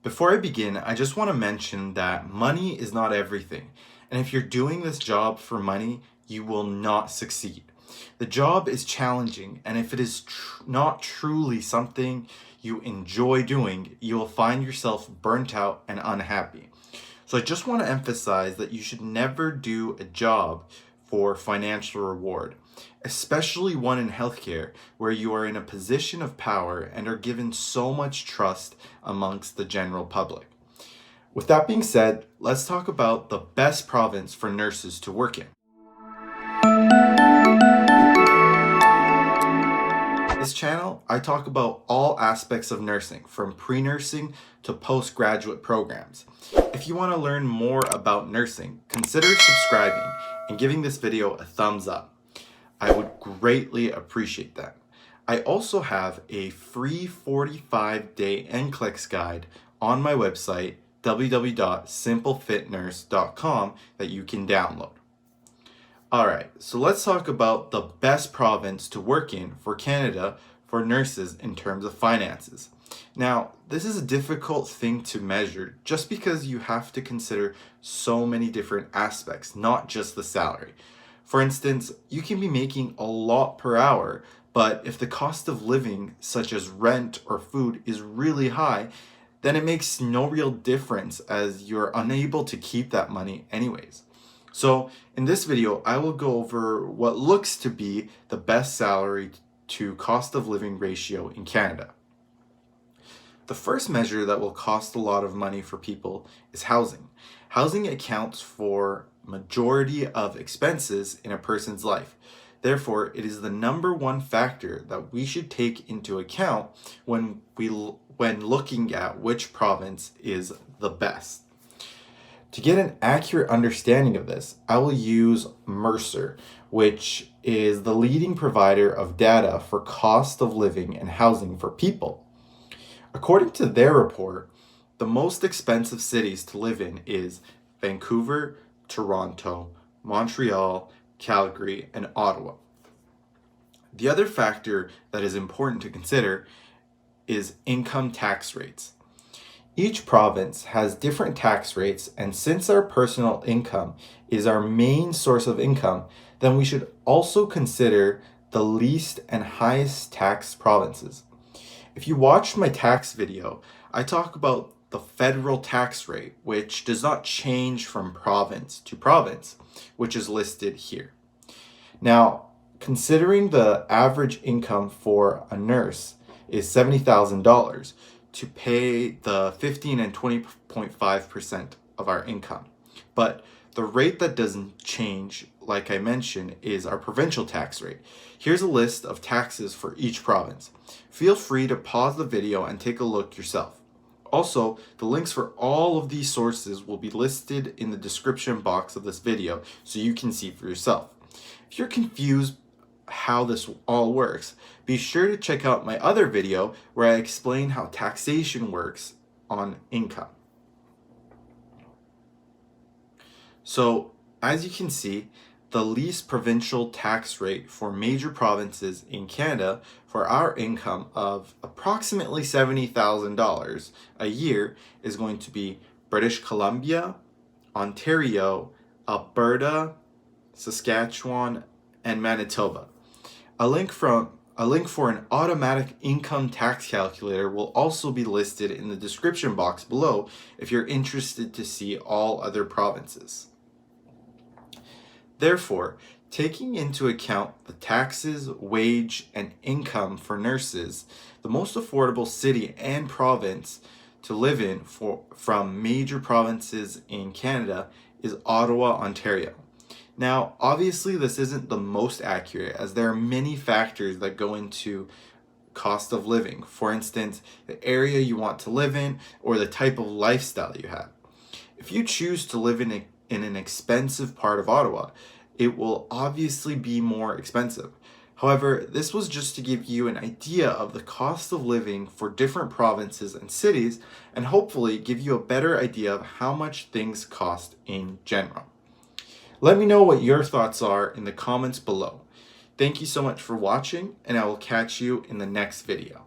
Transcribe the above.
Before I begin, I just want to mention that money is not everything. And if you're doing this job for money, you will not succeed. The job is challenging, and if it is not truly something you enjoy doing, you will find yourself burnt out and unhappy. So I just want to emphasize that you should never do a job for financial reward, especially one in healthcare where you are in a position of power and are given so much trust amongst the general public. With that being said, let's talk about the best province for nurses to work in. This channel, I talk about all aspects of nursing, from pre-nursing to postgraduate programs. If you want to learn more about nursing, consider subscribing and giving this video a thumbs up. I would greatly appreciate that. I also have a free 45-day NCLEX guide on my website, www.simplefitnurse.com, that you can download. Alright, so let's talk about the best province to work in for Canada for nurses in terms of finances. Now, this is a difficult thing to measure just because you have to consider so many different aspects, not just the salary. For instance, you can be making a lot per hour, but if the cost of living, such as rent or food, is really high, then it makes no real difference as you're unable to keep that money anyways. So in this video, I will go over what looks to be the best salary to cost of living ratio in Canada. The first measure that will cost a lot of money for people is housing. Housing accounts for majority of expenses in a person's life. Therefore, it is the number one factor that we should take into account when looking at which province is the best. To get an accurate understanding of this, I will use Mercer, which is the leading provider of data for cost of living and housing for people. According to their report, the most expensive cities to live in is Vancouver, Toronto, Montreal, Calgary, and Ottawa. The other factor that is important to consider is income tax rates. Each province has different tax rates, and since our personal income is our main source of income, then we should also consider the least and highest tax provinces. If you watched my tax video, I talk about the federal tax rate, which does not change from province to province, which is listed here. Now, considering the average income for a nurse is $70,000, to pay the 15 and 20.5% of our income. But the rate that doesn't change, like I mentioned, is our provincial tax rate. Here's a list of taxes for each province. Feel free to pause the video and take a look yourself. Also, the links for all of these sources will be listed in the description box of this video so you can see for yourself. If you're confused how this all works, be sure to check out my other video where I explain how taxation works on income. So, as you can see, the least provincial tax rate for major provinces in Canada for our income of approximately $70,000 a year is going to be British Columbia, Ontario, Alberta, Saskatchewan, and Manitoba. A link for an automatic income tax calculator will also be listed in the description box below if you're interested to see all other provinces. Therefore, taking into account the taxes, wage, and income for nurses, the most affordable city and province to live in from major provinces in Canada is Ottawa, Ontario. Now, obviously, this isn't the most accurate as there are many factors that go into cost of living. For instance, the area you want to live in or the type of lifestyle you have. If you choose to live in an expensive part of Ottawa, it will obviously be more expensive. However, this was just to give you an idea of the cost of living for different provinces and cities and hopefully give you a better idea of how much things cost in general. Let me know what your thoughts are in the comments below. Thank you so much for watching, and I will catch you in the next video.